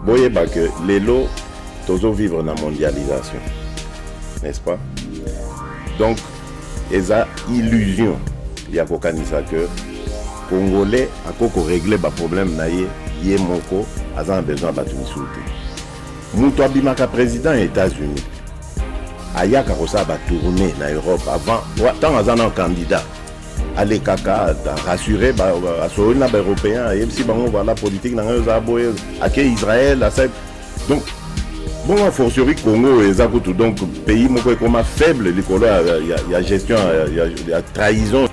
boyeba que lelo tozo vivre na mondialisation, n'est-ce pas? Donc eza illusion ya kokanisa que congolais akoko régler ba problème na ye moko aza besoin ba tunisouté. Mutu abimaka président des États-Unis. Ayaka kosa ba tourner na Europe avant tant aza un candidat. Allez kaka rassurer ba assurer na ba européen et si bango voilà politique na nga boye ake Israël accepte. Donc bon a fortiori Congo et Zakutu donc pays moko comme faible likolo ya gestion ya trahison.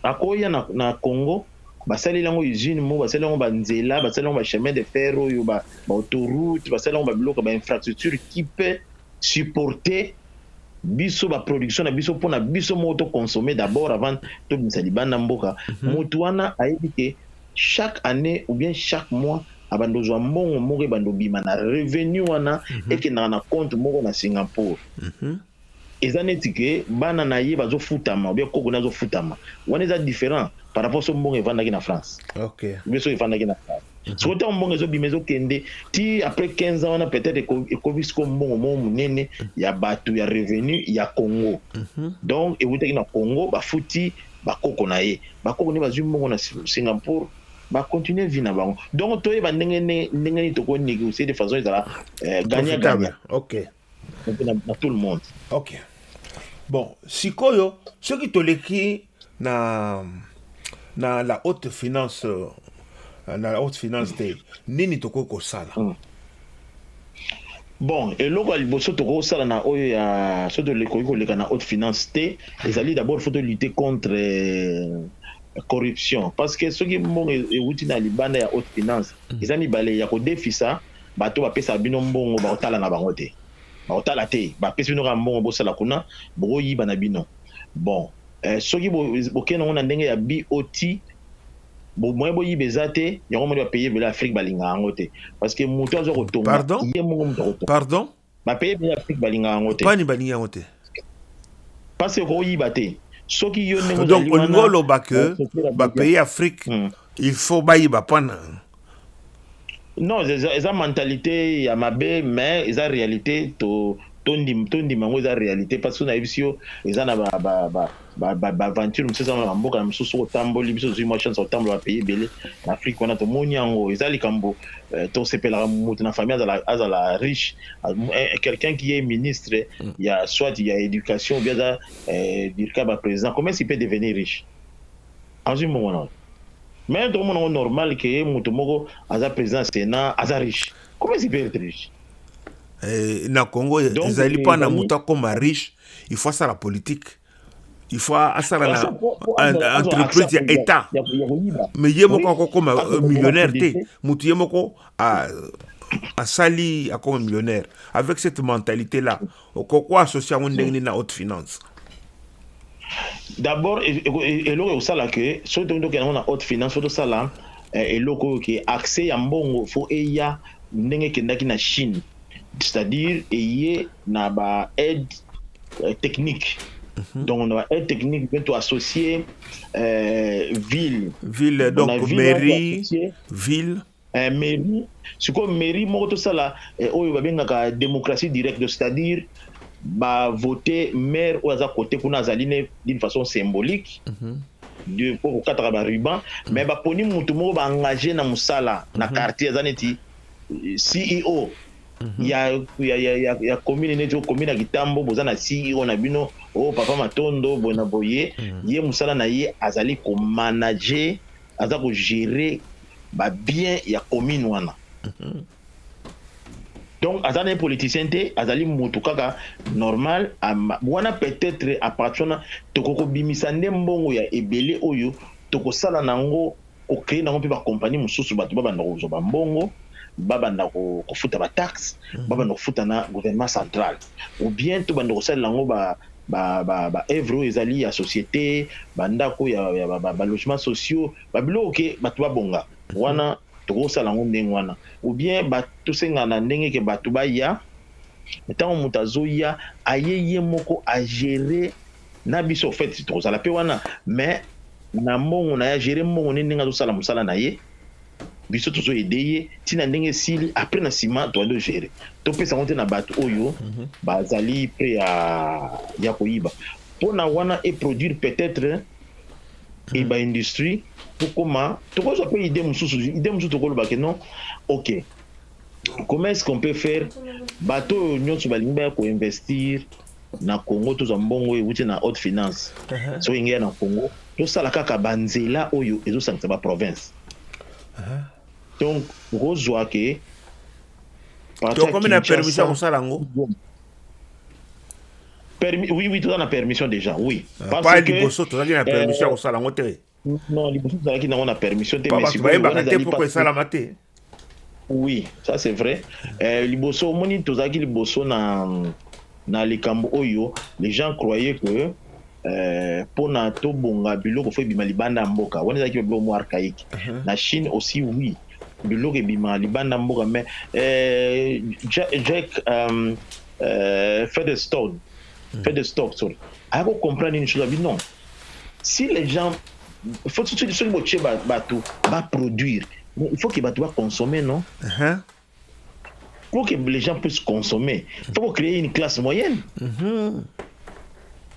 Akoya na Congo basali lango usine mo basali lango banzela basali lango ba chemin de fer oyo ba autoroute basali lango ba biloko ba infrastructure qui peut supporter biso ba production na biso pona biso mo to consommer d'abord avant to bisali bana mboka mutu wana ayebi ke chaque année ou bien chaque mois abandozwa mbongo moko bando bima na revenu wana ekendaka na compte moko na Singapour. Eza neti ke bana na ye bazofutama ou bien koko nazo futama wana eza différent par rapport so mbongo evandaki na France. OK. Biso evandaki na France. So ta mbongo ezo bima ezo kende ti après 15 ans wana peut-être ekobi ko mbongo mo munene ya batu ya revenu ya Congo. Donc ewutaki na Congo bafuti bakoko na ye. Bakoko ni bazwi mbongo na Singapour ba continuer vie na bango. Donc toye ba ndenge ni to ko négocier de façon ezala gagnant. OK. Na tout le monde. OK. Bon, sikoyo ce qui toleki na la haute finance te nini toko ko sala. Bon, et loko liboso toko sala na oyo ya so de leko ko leka na haute finance te, ezali d'abord faut lutter contre corruption parce que ce qui mbongo euti na libanda ya haute finance ezami bale ya ko defisa bato ba pesa bino mbongo ba otala na bango te. Ba otala te ba pesa bino ka mbongo bo sala kuna bo yiba na bino. Bon, soki bo kena ngona ndenge ya BOT bo moye bo yibeza te yango mo ba payer vela Afrique balinga ngo te parce que muto azo ko tonga ye mo muto ko pardon ba payer vela Afrique balinga ngo te pani balinga ngo te parce que ko yiba te soki yo ndenge donc ngolo ba que ba payer Afrique il faut ba yiba pana. Non, eza mentalité ya mabe mais eza réalité to tondi mango eza réalité parce que na ebisio eza na ba aventure msesa na mboka na msusu otamboli biso zui chance otambola pays belé na Afrique wana to monyango eza likambo to sepela mutu na famille azala riche quelqu'un qui est ministre ya soit ya éducation ou bien da dirka ba président comment il peut devenir riche en ce moment. Mais tout le monde est normal que mutu moko aza président Sénat aza riche. Comment il peut être riche? Na Congo ezali pas na mutu comme riche, il faut ça la politique. Il faut ça la entreprise état. Mais yemo ko comme millionnaire té, mutu yemo ko a sali a comme millionnaire avec cette mentalité là. Quoi associé na haute finance. D'abord, et là, ça là que surtout donc on a haute finance, surtout ça là, et là que accès à mbongo faut y a ndenge kendaki na Chine, c'est-à-dire y na ba aide technique. Donc on a aide technique bientôt associé ville donc mairie ville mairie, c'est comme mairie mo tout ça là, oyo ba benga démocratie directe, c'est-à-dire ba voter maire ou aza côté kuna azaline d'une façon symbolique de pour quatre ba ruban mais ba poni mutu mo ba engagé na musala na quartier azaneti CEO ya commune neto commune ya Kitambo boza na CEO na bino o papa Matondo bona boye ye musala na ye azali ko manager aza ko gérer ba bien ya commune wana. Donc, azali un politicien te, azali mutu kaka normal, wana peut-être à partir de toko bimisa mbongo ya ebele oyo, toko sala nango, ko créer nango pe ba compagnie mususu batu babanda ko zoba mbongo, babanda ko futa ba taxe, babanda ko futa na gouvernement central. Ou bien to banda ko sala nango ba evro ezali ya société, banda ko ya ba logements sociaux, ba bloqué batu babonga. Wana toko sala ngo ndenge wana ou bien batu senga na ndenge ke batu baya ntango mutazo ya ayeye moko a gérer na biso fait toko sala pe wana mais na mbongo na ya gérer mbongo ne ndenge azosala mosala na ye biso tozoyede ye ntina ndenge esili après na nsima toando gérer topesa yango te na bato oyo bazali mpe ya koyiba mpona wana eproduire peut-être baindustrie tokoma tokozwa mpe ide mosusu tokolobake non ok comment est-ce qu'on peut faire bato oyo nyonso balingi baya koinvestir na Congo tozwa mbongo euti na haute finance so ingeya na Congo tosala kaka banzela oyo ezosangisa baprovince donc okozwa ke tokomi na permission ya kosala yango oui toza na permission déjà oui pas liboso tozalaki na permission ya kosala yango te non liboso tozalaki nango na permission te bato bayebaka te pourquoi esalama te. Oui, ça c'est vrai. Liboso, moni tozaki liboso na likambo oyo, les gens croyaient que pona to bonga biloko fo bima libanda mboka. Wani zaki biloko mo archaïque. Na Chine aussi oui. Biloko bima libanda mboka mais Jack Featherstone, sorry. A ko comprendre une chose non. Si les gens faut tout de suite ba produire. Mais il faut que les gens consomment, non? Pour que les gens puissent consommer, il faut créer une classe moyenne.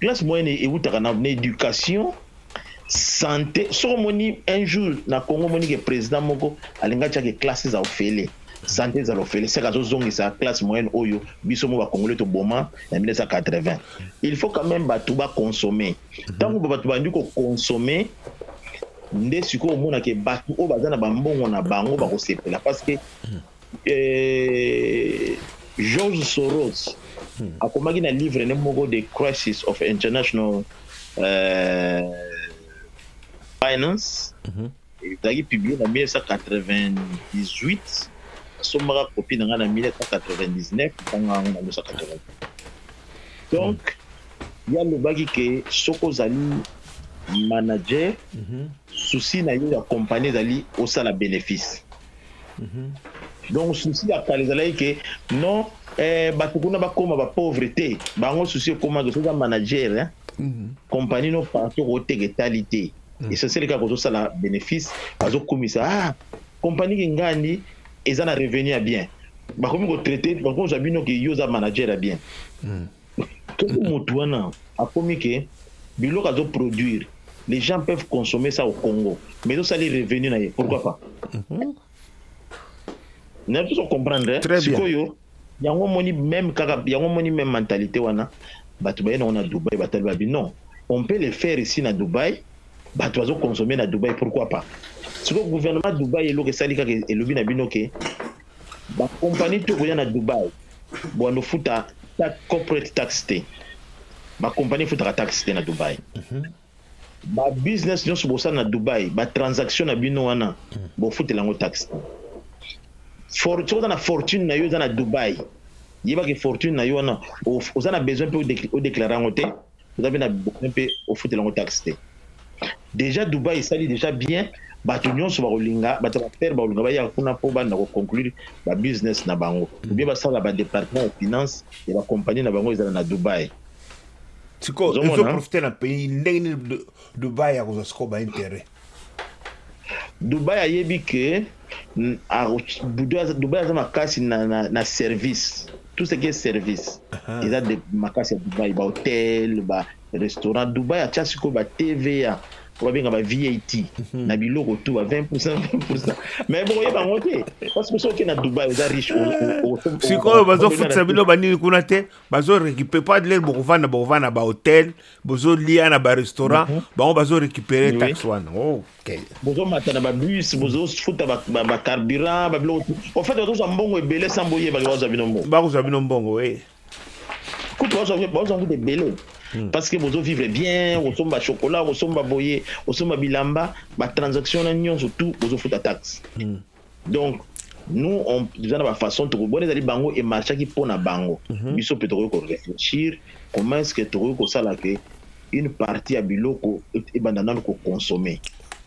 Classe moyenne et où tu as une éducation, santé. Sur un jour, na Congo, le président Moko a une classe à offrir. Santé à offrir. C'est la classe moyenne oyo bisomo ba Congolais to boma en 1980. Il faut quand même batouba consommer. Tant que batouba ndi ko consommer nde siko omona ke bato o bazana bambongo na bango ba kosepela parce que George Soros akomaki na livre ne moko The Crisis of International Finance ezalaki publié na 1998 asomaka copie na nga na 1999 ntanga yango na 1980 donc ya lobaki ke soko ozali manager souci na yo ya compagnie ezali osala bénéfice donc souci ya kala ezalaki ke non bato kuna bakoma bapauvreté bango souci ekomaki soza manager compagnie no partout koteka etali te essentiel kaka kozosala bénéfice bazokomisa compagnie kingandi eza na revenu ya bien bakomi kotraite bakozwa bino ke yo oza manager ya bien toko motu wana akomi ke biloko azoproduire les gens peuvent consommer ça au Congo mais ça les revenus na ye pourquoi pas na tout comprendre sikoyo yango moni même kaka yango moni même mentalité wana bato baye na Dubaï batali babi non on peut le faire ici na Dubaï bato bazo consommer na Dubaï pourquoi pas siko gouvernement Dubaï eloko esali kaka elobi na bino ke ba compagnie to koya na Dubaï bono futa ta corporate tax te ba compagnie futa tax te na Dubaï ba business nyonso bosala na Dubaï ba transaction na bino wana bo futela ngo tax fortune na fortune na yo na Dubaï yeba ke fortune na yo wana ozana besoin pe o déclarer ngo te ozabe na besoin pe o futela ngo tax te déjà Dubaï sali déjà bien bato nyonso bakolinga bato bafere bakolinga baya kuna po banda ko conclure ba business na bango ou bien basala ba département de finance et ba compagnie na bango ezala na Dubaï siko ezo profiter na pays ndenge Dubaï ya kozasiko ba intérêt Dubaï ayebi ke Dubaï aza makasi na service tout ce qui est service eza de makasi ya Dubaï ba hôtel ba restaurant Dubaï atia siko ba TVA babenga ba VAT na biloko tout à 20% mais bon yeba ngote parce que soki na Dubaï oza riche siko bazo futsa bilo banini kuna te bazo récupérer pas de l'air bokovana ba hôtel bozo lia na ba restaurant bango bazo récupérer taxe wana OK bozo matana ba bus bozo futa ba carburant ba biloko en fait bazo mbongo ebele sambo yeba bazo bino mbongo kuto bazo de belé parce que vous vivre bien, vous sommes chocolat, vous sommes boyer, vous sommes bilamba, ma transaction en surtout vous faites taxe. Donc nous on déjà la façon de bonnes aller bango et marché qui pour na bango. Biso peut réfléchir comment est-ce que tu ko sala que une partie à biloko et banana ko consommer.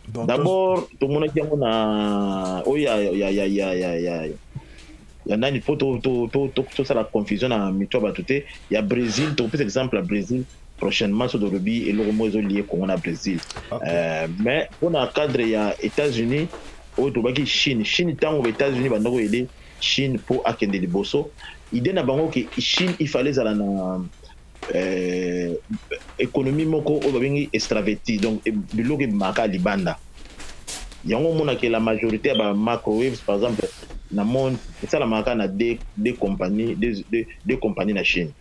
D'abord tout le monde qui na il y en a une photo ça la confusion à mitoba tout il y a Brésil tu par exemple à Brésil prochainement sur le lobby et le Romo est lié au Brésil. Mais on a un cadre il y a États-Unis au Tobaki Chine tant aux États-Unis bandoko aider Chine pour akende liboso. Idée na bango que Chine il fallait ça na économie moko o babengi extraverti donc biloko maka libanda. Yango mona que la majorité ba microwaves par exemple na monde ça la maka na des compagnies des compagnies na Chine.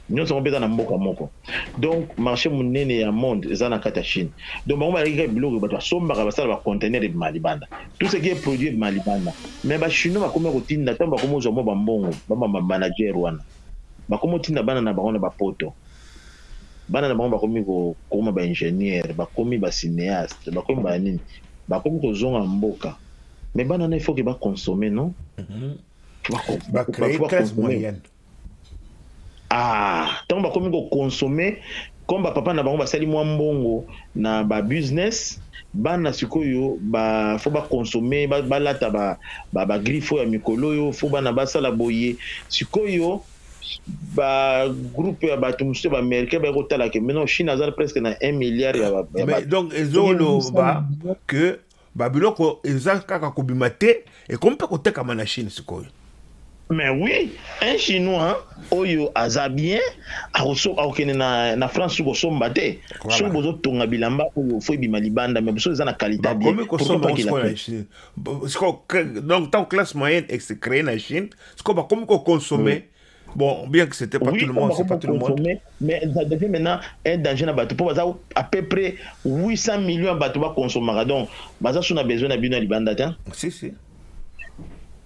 Nous sommes dans mboka moko. Donc marché munene ya monde eza na kata Chine. Donc bango ba rika biloko ba somba ba sala ba conteneur de malibanda. Tout ce qui est produit de malibanda. Mais ba chinois ba koma kotinda tamba komo zo mo ba mbongo ba manager wana. Ba komo tinda bana na bango na ba poto. Bana na bango ba komi ko koma ba ingénieur, ba komi ba cinéaste, ba komi ba nini. Ba komi ko zonga mboka. Mais bana na il faut que ba consommer non? Ba créer classe moyenne. Tant ba komi ko consommer comme ba papa na bango ba sali mwa mbongo na ba business bana sikoyo ba faut ba consommer ba lata ba grifo ya mikolo yo faut bana ba sala boye sikoyo ba groupe ya bato musu ba américain ba kotala ke maintenant Chine azal presque na 1 milliard ya mais donc ezolo ba que ba biloko ezal kaka kobimate et comme pe koteka na Chine sikoyo. Mais oui, un Chinois, oyo aza bien, na France ko somba te. So bozo tonga bilamba oyo fo bima libanda mais bozo za na qualité bien. Donc tant classe moyenne et c'est créé na Chine, c'est comme ko consommer. Bon, bien que c'était pas tout le monde, c'est pas tout le monde. Mais ça devient maintenant un danger na bato pour à peu près 800 millions bato ba consommer. Donc, baza suna besoin na bina libanda ta. Si.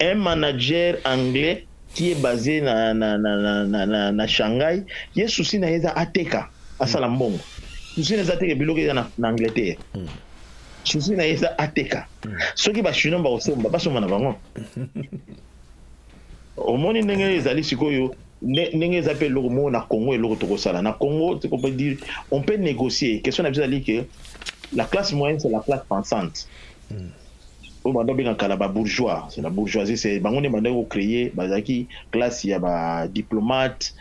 Un manager anglais qui est basé na Shanghai, il y a souci na yeza ateka asala mbongo. Souci na ateka biloko na Angleterre. Souci na yeza ateka. Soki ba chinois ba osomba ba soma na bango. Au moni ndenge ezali sikoyo ndenge zape loko mo na Congo et loko tokosala. Na Congo, on peut dire on peut négocier. Question na bizali que la classe moyenne c'est la classe pensante. On va bien la bourgeois, c'est la bourgeoisie, c'est bango ne bande créer bazaki classe ya ba diplomate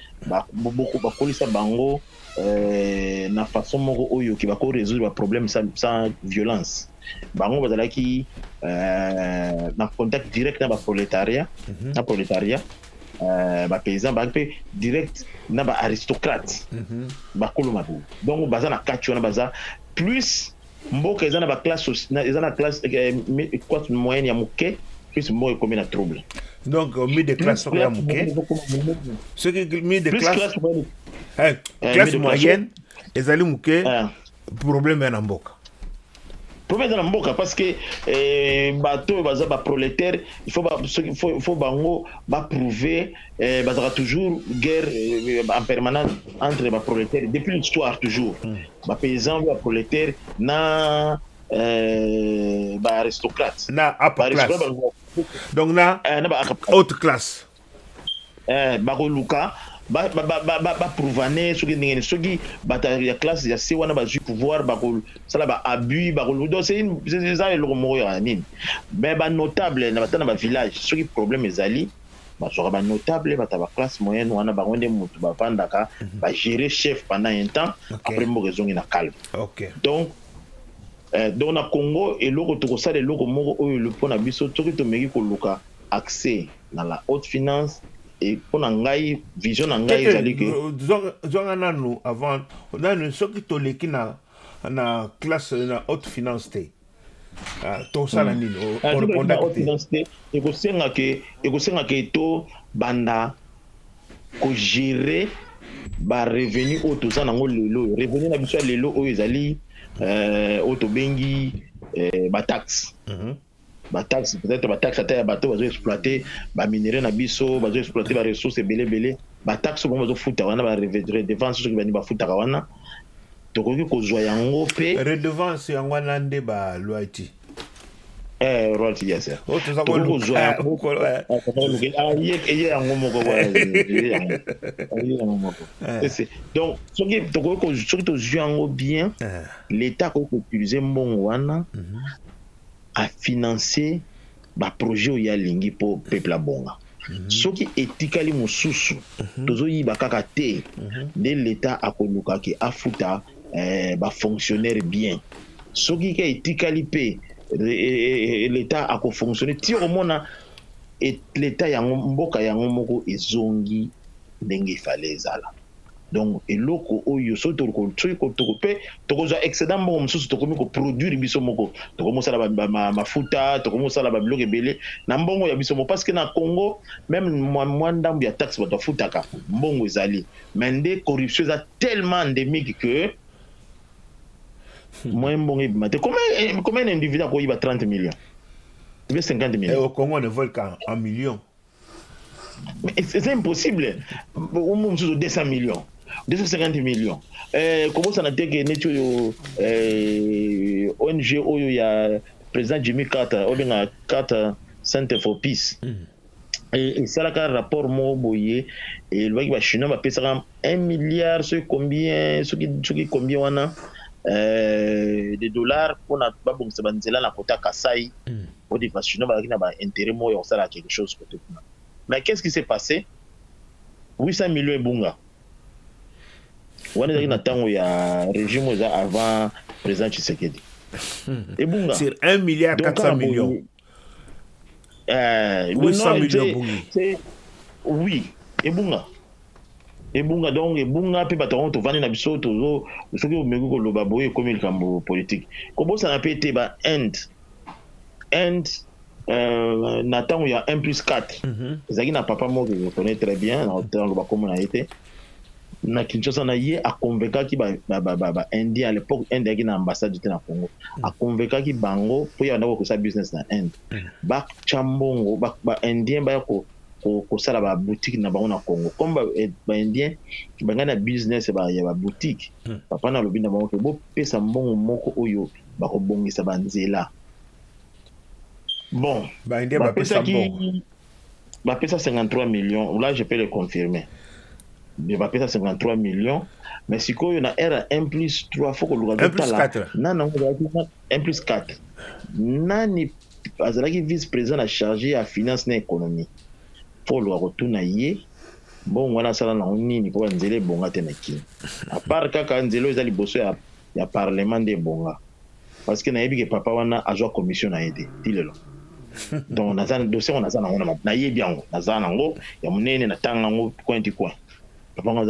beaucoup ba kolisa bango na façon moko oyo ki ba ko résoudre ba problème sans violence. Bango bazalaki na contact direct na ba prolétariat, ba paysan ba pe direct na ba aristocrate. Ba koloma. Donc baza na kati wana baza plus mboka eza na ba classe eza na classe quoi moyenne ya muke plus mboka comme na trouble. Donc mi de classe ya muke ce qui mi de classe classe moyenne ezali muke problème na mboka. Problème dans la mboka parce que bateau baza ba prolétaire il faut bango ba prouver bazara toujours guerre en permanence entre ba prolétaire depuis l'histoire toujours ba paysan ba prolétaire na ba aristocrate na upper class donc na haute classe ba luka ba prouvaner ce qui bata ya classe ya se wana ba ju pouvoir ba ko sala ba abus ba ko donc c'est ça le mot ya nini mais ba notable na bata na ba village ce qui problème ezali ba sera ba notable bata ba classe moyenne wana ba ngonde mutu ba vandaka ba gérer chef pendant un temps après mo raison na calme. Donc dans le Congo et loko to ça le loko moko oyo le pona biso to to meki ko luka accès dans la haute finance. Et pour ngai vision ngai ezali que zonga nanu avant nanu soki to leki na classe na haute finance te to sala nini on répondait haute finance te et ko senga ke to banda ko gérer ba revenu auto ça nango lelo revenu na biso lelo o ezali auto bengi ba taxe ba taxe peut-être ba taxe ata ya bato bazo exploiter ba minerai na biso bazo exploiter ba ressources belé ba taxe bon bazo futa wana ba redevance soki bani ba futa wana tokoki kozwa yango pe redevance yango wana nde ba loyalty royalty yes tokoki kozwa yango yango moko donc soki tozwa yango bien l'état koki utiliser mbongo wana à financer ba projet où il y a lingi pour peuple bonga soki etikali mosusu tozoyiba kaka te nde l'état akoluka ke afuta bafonctionnaire bien soki ke etikali mpe l'état akofonctionne ti okomona l'état yango mboka yango moko ezongi ndenge efale ezala donc eloko oyo so mpe tokozwa excédent mbongo mosusu tokomi koproduire biso moko tokomosala mafuta tokomosala babiloko ebele na mbongo ya biso moko parce que na Congo même mwa ndambu ya taxe bato afutaka mbongo ezali mais nde corruption eza tellement endémique que moi mbongo ebima te combien d'individu akoyiba 30 millions 50 millions. Et au Congo, on ne vole qu'en millions. Mais c'est impossible. Au moins 200 millions, 250 millions. Comment ça n'a été que ONG, il y a président Jimmy Carter, Carter Center for Peace. Et ça, là, un rapport Moboye, et le mec va chinois va payer 1 milliard, ce qui combien on a de dollars pour na ba bon sebanzela na kota Kasai pour des chinois va na ba intérêt mo yo ça quelque chose côté. Mais qu'est-ce qui s'est passé? 800 millions ebunga. Wana zaki na tango ya régime avant président Tshisekedi. Ebunga. Sur 1 milliard 400 millions. 800 millions c'est oui, ebunga. Ebunga donc ebunga pe bato to vandi na biso to soki o meko ko loba boye comme le cambo politique. Comment ça n'a pas été ba end na tango ya 1+4. Ezaki na papa mo que je connais très bien na tango ba comme on a été. Na Kinshasa na ye a convaincu ki ba Indien à l'époque Indien qui na ambassade du na Congo a convaincu ki bango pour ya ndako ko sa business na Inde ba chambongo ba Indien ba ko sala ba boutique na bango na Congo comme ba Indien banga na business ba ya ba boutique papa na lobi na bango ke bo pesa mbongo moko oyo ba ko bongisa ba nzela bon ba Indien ba pesa mbongo ba pesa 53 millions là je peux le confirmer. Il va payer 53 millions, mais si il y a un 1+3, faut que le 1+4. Non, 1+4. Nani, azalaki vice-président a chargé à finance et économie. Faut le retourner. Bon, voilà, ça là, on n'y pas nzele bonga tenaki. À part kaka nzelo ezali bosso ya parlement de bonga. Parce que na yebi que papa wana a joué commission na aidé. Dis-le. Donc na zan dossier on a zan na yebi yango, na zan yango, ya munene na tanga yango coin du coin. Problème.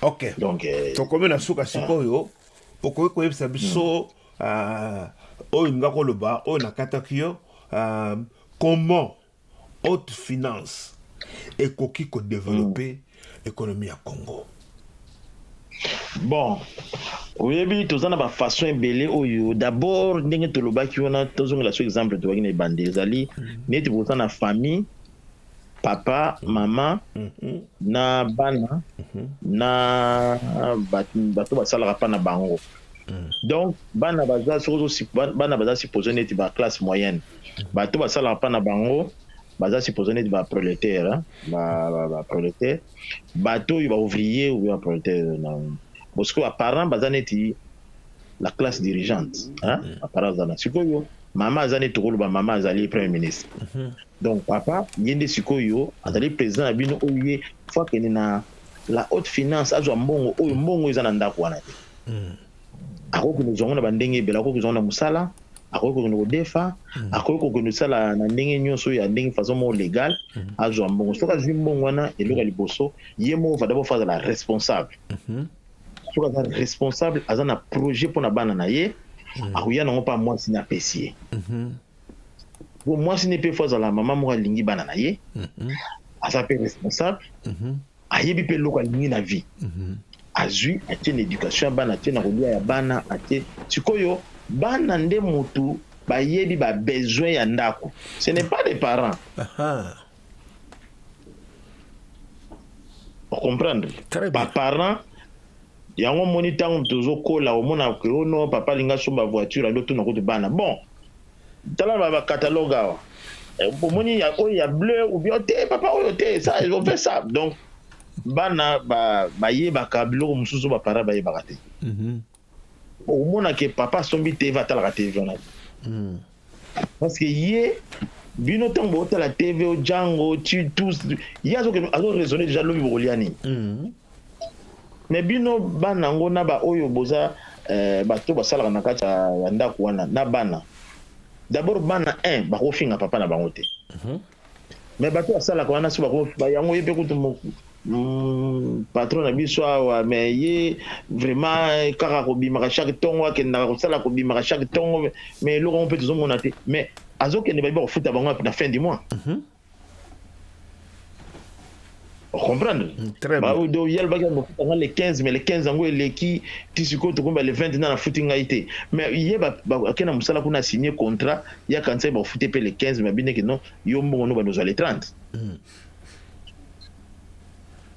Ok. Donc, comme na suka sikoyo, okoki koyebisa biso oyo ngako loba oyo nakataki yo comment haute finance ekoki ko développer l'économie à Congo. Bon, oyebi tozana ba façon ebele oyo d'abord ndenge tolobaki wana tozongela so exemple to bakina bande ezali neti bozana famille papa, maman, na bana, na bato basalaka pa na bango. Donc bana baza supposé neti ba classe moyenne. Bato basalaka pa na bango, baza supposé neti ba prolétaire, ba prolétaire. Bato ba ouvrier ou ba prolétaire na. Parce que apparemment baza neti la classe dirigeante, hein? Apparemment za sikoyo maman azane tokolo ba maman azali premier ministre. Donc papa yende sikoyo azali président na bino oye fois que na la haute finance azwa mbongo oyo mbongo ezana ndako wana te. Akoko nzongo na bandenge bela akoko nzongo na musala akoko ko defa akoko ko sala na ndenge nyonso ya ndenge façon mo légal azwa mbongo soka zwi mbongo wana eloka liboso yemo va d'abord faire la responsable. Soka responsable azana projet pour na bana na ye akuya nango pa mwasi na pesier. Bon mwasi ne peut faire la maman mo alingi bana na ye asa pe responsable ayebi pe loko alingi na vie azui atie na éducation bana atie na kolia ya bana atie sikoyo bana nde mutu bayebi ba besoin ya ndako ce n'est pas les parents. Pour comprendre ba parents yango moni tango tozokola omona ke ono papa linga somba voiture ando tuna ko bana bon tala ba catalogue awa moni ya bleu ou bien te papa oyo te ça ils vont faire ça donc bana ba yeba ka biloko mususu ba para ba yeba te omona ke papa sombi te va tala TV on a parce que yé bino tango ta la TV au Django tu tous ya zo raisonner déjà lobi boliani mais bino bana ngo na ba oyo boza bato basala na kati ya ndako wana na bana d'abord bana ba ko finga papa na bango te mais bato basala ko wana so ba yango yebe kutu patron na biso awa mais ye vraiment kaka ko bimaka chaque tongo ke na ko sala ko bimaka chaque tongo mais loko on peut toujours mona te mais azoke ne ba ko futa bango na fin du mois comprendre très bien do yel baga mo futa les 15 mais les 15 ngo les qui tisiko to komba les 20 na footing été mais ye ba kena musala kuna signer contrat ya kanse ba futer pe les 15 mais bine que non yo mbongo no ba nous aller 30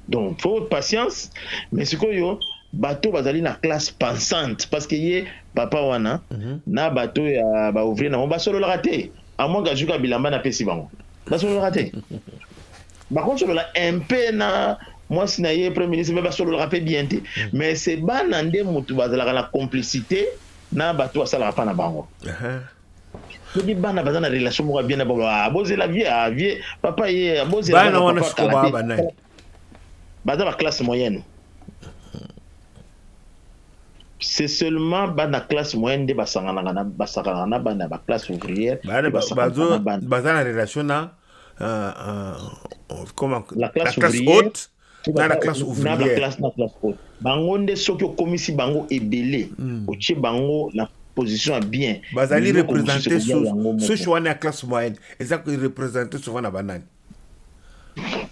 donc faut patience mais ce que yo bateau bazali na classe pensante parce que ye papa wana na bateau ya ba ouvrier na ba solo la raté à moins que juka bilamba na pesi bango ba solo la raté ba contre solo la MP na moi sinaye premier ministre mais ba solo la raté bien té mais c'est bana ndé mutu bazala la complicité na bateau sala pa na bango Kodi bana bazana relation mo bien na ba boze la vie papa ye boze la bana wana siko ba na baza la classe moyenne. C'est seulement bana classe moyenne de basangana bana ba classe ouvrière. Baza la relation na comment la classe haute na la classe ouvrière. Na classe haute. Bango nde soki okomisi bango ebele. Otie bango la position à bien. Bazali représenter ce choix na classe moyenne. Exact représenter souvent na banane.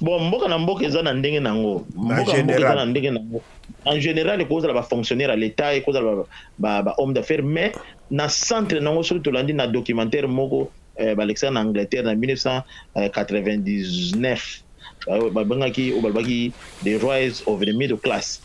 Bon mboka na mboka eza na ndenge nango mboka eza na ndenge nango en général cause la ba fonctionnaire à l'état et cause ba homme d'affaires mais na centre nango surtout landi na documentaire moko ba Alexandre en Angleterre en 1999 ba bangaki o balbaki the rise of the middle class.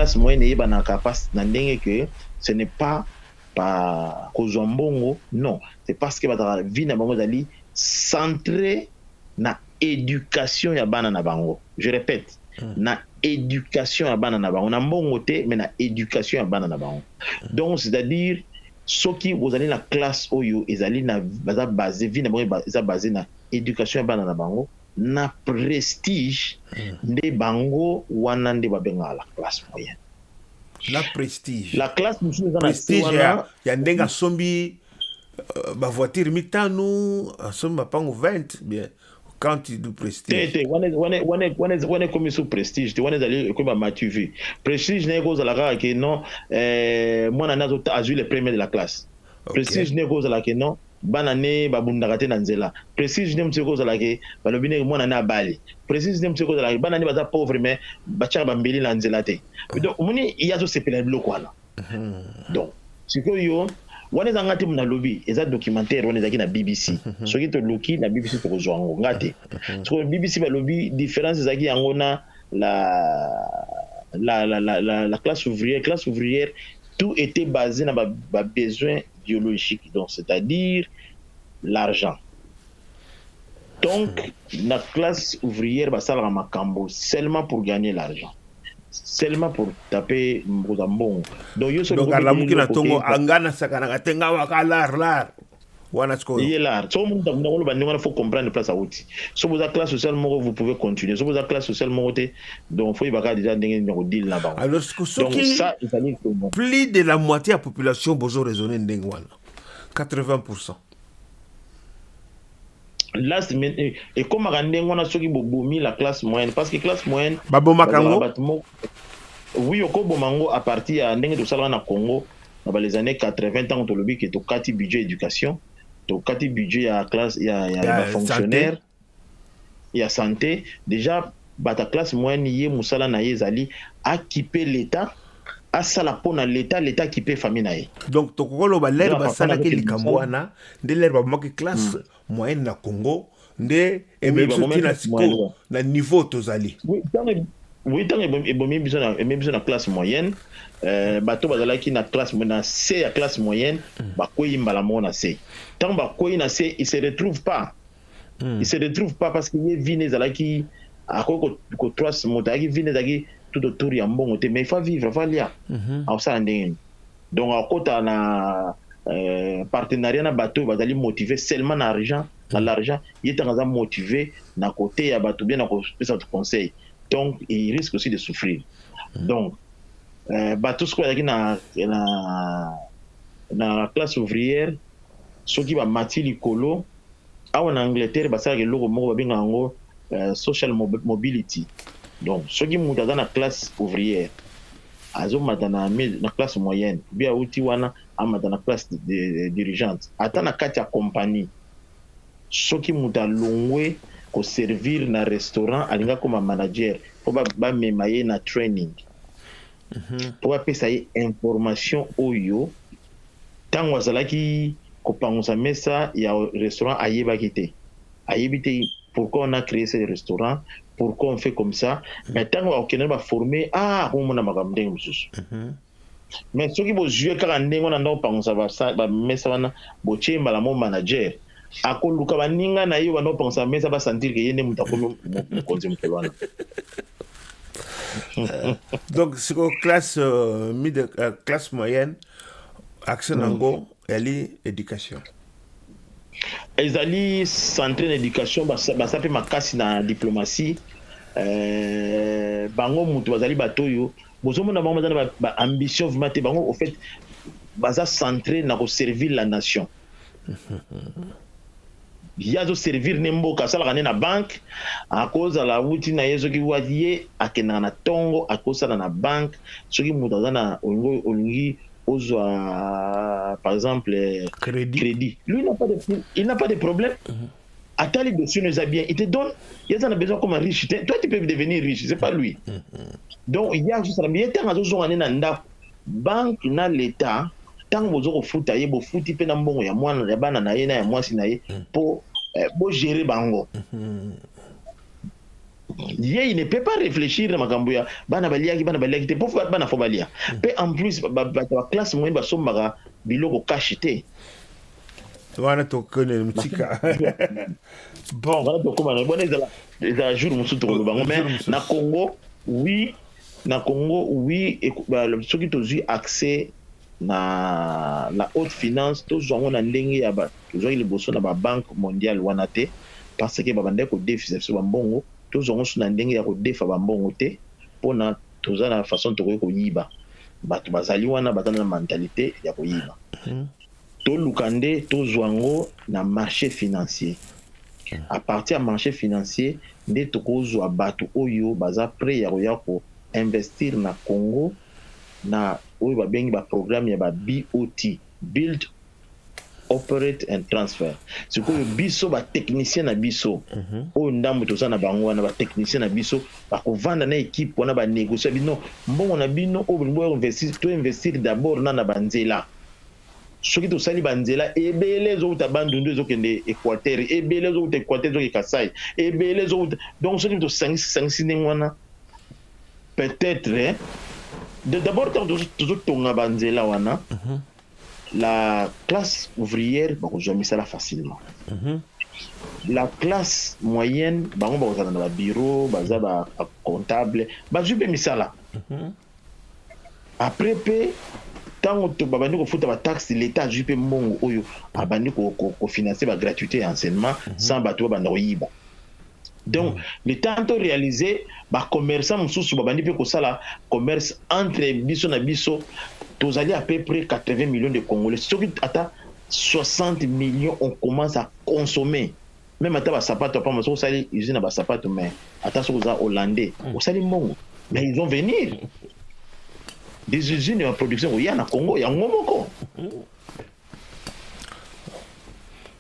classe moyenne et bana capacité n'andenge que ce n'est pas kozwa mbongo, non, c'est parce que ba vie na bango dali centré na éducation ya bana na bango. Je répète, na éducation ya bana na bango, na mbongo te mais na éducation ya bana na bango. Donc c'est-à-dire soki vous allez na classe oyo ezali na baza basé vie na bango eza basé na éducation ya bana na bango, na prestige nde bango wana nde babenga la classe moyenne. La prestige. La classe prestige ya ndenga sombi ba voiture mitano sombi mapango 20 bien quand tu dis prestige. Wane comme sous prestige, tu wane zali comme matuvi. Prestige ne goza la ka que non moi na nazo azu les premiers de la classe. Prestige ne goza la que non bana ne babundaka te na nzela. Prestige ne mtseko zala ke balobi ne mwana na bali. Prestige ne mtseko zala ke bana ne baza pauvre mais bachaka bambeli na nzela te. Donc moni yazo sepela biloko wana. Donc sikoyo wana zanga te mna lobi eza documentaire wana ezaki na BBC. Soki to loki na BBC to kozwa ngo ngate. Siko BBC balobi différence ezaki yango na la classe ouvrière. Classe ouvrière, tout était basé sur les besoins biologiques, donc c'est-à-dire l'argent. Donc, la classe ouvrière va savoir makambo seulement pour gagner l'argent, seulement pour taper mbozambon. Donc, à la mukina tongo angana sakana katenga wakalar. Il est là. Il faut comprendre la place à outil. Si vous avez classe sociale, vous pouvez continuer. Si vous avez classe sociale, donc il faut déjà deal là-bas. Alors, ça, plus de la moitié de la population besoin raisonner d'engwana. 80%. Là, et comme on a ceux qui ont la classe moyenne, parce que classe moyenne, oui, au Kobomango, à partir de Salana Congo, dans les années 80 ans, on a vu que tu as budget éducation. Donc, quand il budget à classe, il y a fonctionnaire, il y a santé. Déjà, ta classe moyenne, il y a Moussala Naye Zali, a équipé l'État, a salapon à l'État qui paie famille. Donc, tu as l'air basala que l'Ikamouana, de l'air de classe moyenne na Congo, de na niveau tozali. Oui, tant que même besoin de classe moyenne, bateau bazalaki na classe moyenne, C à classe moyenne, bakoyi mbalamo na C. Tant bakoyi na C, il se retrouve pas. Il se retrouve pas parce que les vines zalaki à ko 3 motaki vines zalaki tout autour ya mbongo te, mais il faut vivre, il faut lire. Alors ça ndenge. Donc à côté na partenariat na bateau bazali motivé seulement na argent, na l'argent, il est en motivé na côté ya bateau bien na ko conseil. Donc, il risque aussi de souffrir. Donc, tout ce qu'on a dit dans la classe ouvrière, ceux qui vont mater l'écolo, en Angleterre, ça le social mobility. Donc, ceux qui sont dans la classe ouvrière, ils sont dans la classe moyenne, bien dans la classe dirigeante. Attends, la compagnie, ceux qui sont dans l'ongwe, pour servir na restaurant alinga comme manager pour ba memaye na training pour ba pesa information oyo tango azalaki kopangusa mesa ya restaurant ayeba kité ayebite pourquoi on a créé ce restaurant, pourquoi on fait comme ça, mais tango okene ba former on mona makamde mususu mais soki bo jouer kaka ndengo na ndo pangusa ba mesa wana bo chemba la mon manager akoluka baninga na yo bano pensa mais ça va sentir que yene mutakomo mokonzi mkelwana. Donc c'est classe classe moyenne accent nango ali éducation. Ezali centré l'éducation ça peut makasi na diplomatie bango mutu bazali batoyo bozomona bango bazana ba ambition vraiment te bango au fait baza centré na ko servir la nation. Yazo servir nemboka sala na banque à cause de la wuti na yezo ki wadiye akena na tongo à cause de la banque soki mutaza na olingi ozwa par exemple crédit lui il n'a pas de problème attends les dossiers nous a bien il te donne il a besoin comme un riche toi tu peux devenir riche c'est pas lui donc il y a juste la meilleure temps azo na nda banque na l'état tant bozo ko futa ye bo futi pe na mbongo ya mwana ya bana na ye na ya mwasi na ye po bo gérer bango il ne peut pas réfléchir na makambo ya bana baliaki te pour bana fo balia pe en plus ba classe moyenne ba sombaka biloko cash te wana to connaît mtika bon voilà to comment bon ezala jour musu to bango mais na Congo oui soki tozwi accès na la haute finance tozwango na ndenge ya tozwaki liboso na babanque mondiale wana te parce que babandaki kodefisa biso bambongo tozwango so na ndenge ya kodefa bambongo te mpona toza na façon tokoki koyiba bato bazali wana baza na mentalité ya koyiba toluka nde tozwango na marché financier à partir ya marché financier nde tokozwa bato oyo baza prêt ya koya investir na Congo na oyo babengi baprogramme ya BOT, Build, Operate and Transfer. Sikoyo biso batechnicien na biso oyo ndambo toza na bango wana batechnicien na biso bakovanda na équipe wana banégocie bino mbongo na bino oyo bolingo investir d'abord na banzela soki tosali banzela ebele ezouta bandundu ezokende Équateur ebele ezouta Équateur ezoki Kasai ebele ezouta donc soki tosangisi ndenge wana peut-être d'abord tozotonga banzela wana la classe ouvrière bakozwa misala facilement la classe moyenne bango bakozala na babureau baza bacomptable bazwi mpe misala après mpe ntango babandi kofuta bataxe l'état azwi mpe mbongo oyo abandi kofinanse bagratuité ya enseignement sans bato babanda koyiba donc le temps to réaliser bacommerçant mosusu babandi mpe kosala commerce entre biso na biso tozali à peu près 80 millions de Congolais soki ata 60 millions on commence à consommer même ata basapato apama soki osali usine na basapato mais ata soki oza hollandais osali mbongo mais ils vont venir des usines de production koya na Congo yango moko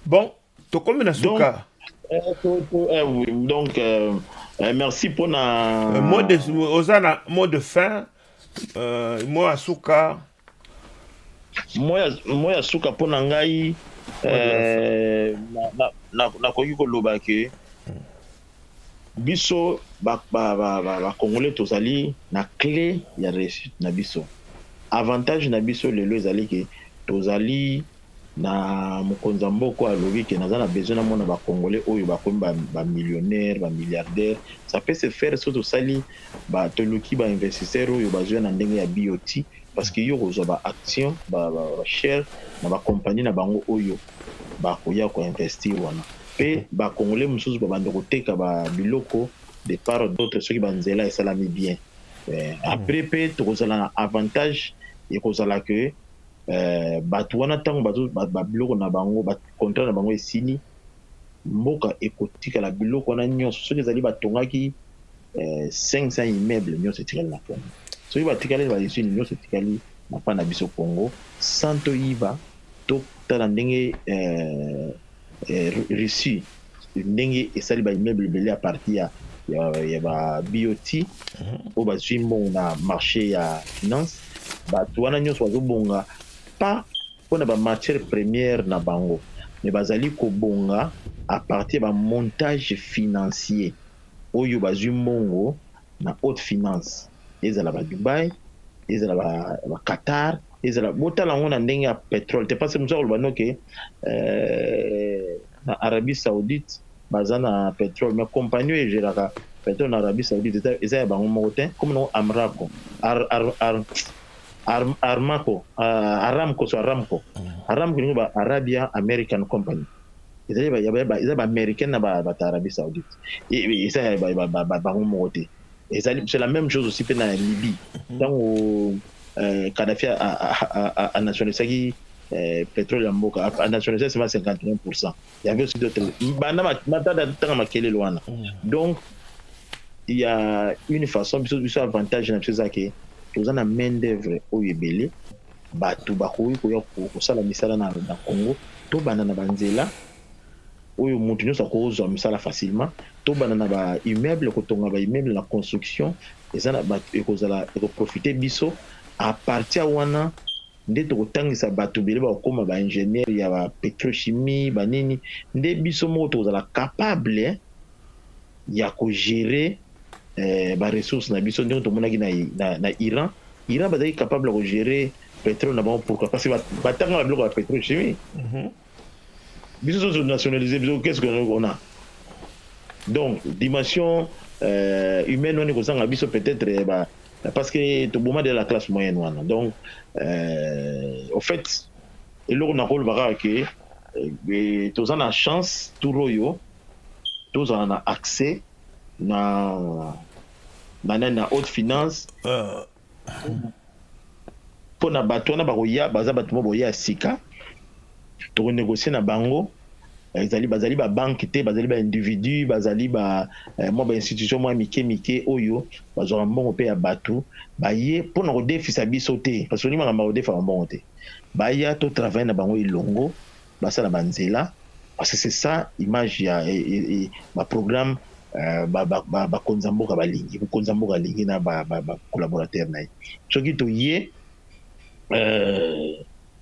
bon tokomi na suka donc merci pour na mot de fin moi ya suka mpo na ngai nakoki koloba ke biso bakongolais tozali na clé ya réussite na biso avantage na biso lelo ezali ke tozali na mokonzi ya mboka alobi ke naza na besoin namona bakongolais oyo bakomi bamillionnaire bamilliardaire ça peut se faire so tosali toluki bainvestisseur oyo bazwa na ndenge ya BOT parce que yo kozwa baaction bashare na bacompagnie na bango oyo bakoya koinvestir wana mpe bakongolais mosusu babanda koteka biloko de part d'autre soki banzela esalami bien après mpe tokozala na avantage ekozala ke bato wana ntango babiloko na bango bacontrat na bango esili mboka ekotikala biloko wana nyonso soki ezali batongaki 500 immeuble nyonso etikali na Congo soki batikali bausine nyonso etikali na mpa na biso Congo sans toyiba totala ndenge Russie ndenge esali baimmeuble ebele a partir ya BOT oyo bazwi mbongo na marché ya finance bato wana nyonso bazobonga pas mpona bamatière première na bango mais bazali kobonga à partir ya bamontage financier oyo bazwi mbongo na haute finance ezala Dubaï ezala Qatar ezala botala yango na ndenge ya pétrole te parce mosu akoloba noke na Arabie Saoudite baza na pétrole mais compagnie oyo egeraka pétrole na Arabie Saoudite eza ya bango moko te comme nango Amraco Aramco ningo Arabia American Company eza baaméricaine na bata Arabie Saoudite eza ya bango moko te c'est la même chose aussi mpe na Libye ntango Kadhafi anationalisaki pétrole ya mboka anationalisaki sema 51%. Il y avait aussi d'autres matanga makelele wana donc il y a une façon biso avantage na biso ezake toza na main d'œuvre oyo ebele bato bakoki koya kosala misala na Congo tobanda na banzela oyo moto nyonso akozwa misala facilement tobanda na baimmeuble kotonga baimmeuble na construction eza na bato ekoprofite biso à partir wana nde tokotangisa bato ebele bakokoma baingénieur ya pétrochimie banini nde biso moko tokozala capable ya ko gérer ba ressources na biso ndenge tomonaki na Iran bazali capable de gérer pétrole na bango. Pourquoi? Parce que batanga biloko ya pétrole chimie biso so nationaliser biso, qu'est-ce qu'on a? Donc dimension humaine on est kozanga biso peut-être parce que to boma de la classe moyenne wana. Donc au fait eloko na rôle baka que toza na chance turoyo toza na accès na haute finance pour na bato na bakoya baza bato mo boya sika to négocier na bango bazali ba banque te bazali ba individu bazali ba mo ba institution mo mike oyo bazora mbongo pe ya bato baye pour na kodefisa biso te parce que ni mama kodefa mbongo te baya to travailler na bango ilongo basala banzela parce que c'est ça image ya ba programme bakonza mboka balingi bokonza mboka lingi na ba collaborateur na ye soki toye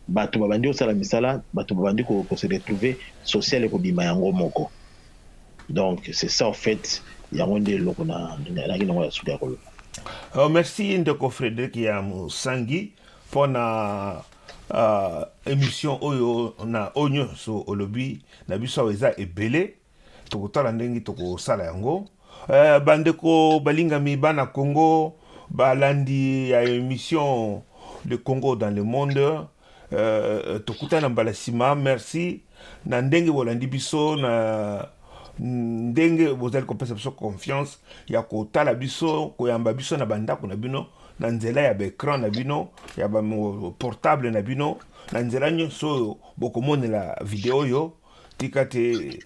bato babandi osala misala bato babandi ko se retrouver social et kobima yango moko. Donc c'est ça en fait yango nde loko na kinongo ya suka ya kolo. Merci ndeko Frédéric ya Musangi pona émission oyo na onyo so olobi na biso eza ebele tokotala ndenge tokosala yango. Bandeko balingami bana Congo balandi ya émission le Congo dans le monde tokutana mbala sima. Merci na ndenge bolandi biso na ndenge bozali kopesa biso confiance ya kotala biso koyamba biso na bandako na bino na nzela ya baécran na bino ya ba portable na bino na nzela nyonso bokomonela video oyo tika te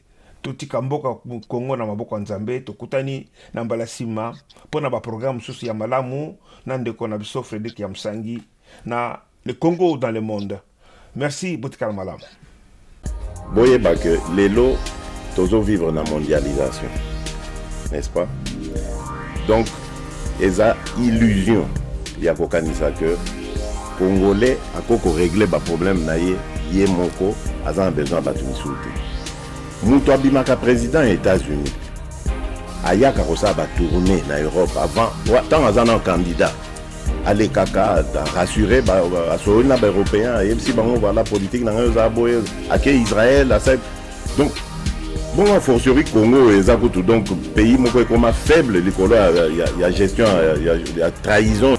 totika mboka Congo na maboko ya Nzambe. Tokutani na mbala sima mpona baprogramme mosusu ya malamu na ndeko na biso Frédéric ya Musangi na le Congo dans le monde. Merci botikala malamu. Boyeba que lelo tozo vivre na mondialisation, n'est-ce pas? Donc eza illusion ya kokanisa que Congolais akoko régler ba problème na ye moko aza besoin ba tumisute. Mutu abimaka président des États-Unis ayaka kosa ba tourner na Europe avant tant azana candidat aller kaka rassurer ba assuré na ba européen et si bango voilà politique na nga boye ake Israël accepte. Donc bon a fortiori Congo ezakutu donc pays moko comme faible likolo ya gestion ya trahison.